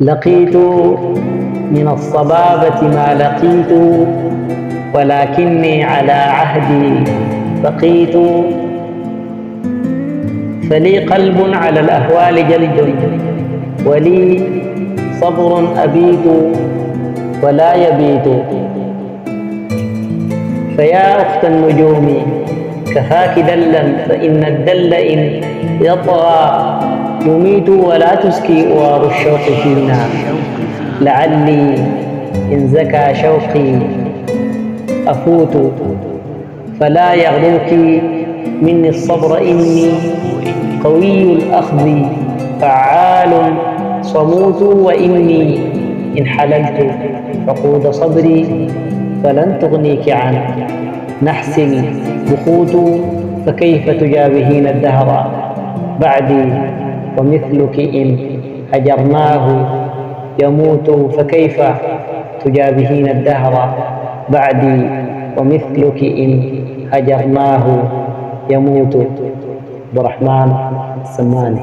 لقيت من الصبابة ما لقيت، ولكني على عهدي بقيت. فلي قلب على الأهوال جلد، ولي صبر أبيت ولا يبيت. فيا أخت النجوم كفاك دلا، فإن الدل إن يطغى يميت. ولا تزكي أوار الشوق فينا، لعلي إن زكى شوقي أفوت. فلا يغرك مني الصبر، إني قوي الأخذ فعال صموت. وإني إن حللت عقود صبري، فلن تغنيك عن نحس بخوت. فكيف تجابهين الدهر بعدي، ومثلك إن هجرناه يموت. فكيف تجابهين الدهر بعدي، ومثلك إن هجرناه يموت. عبد الرحمن السماني.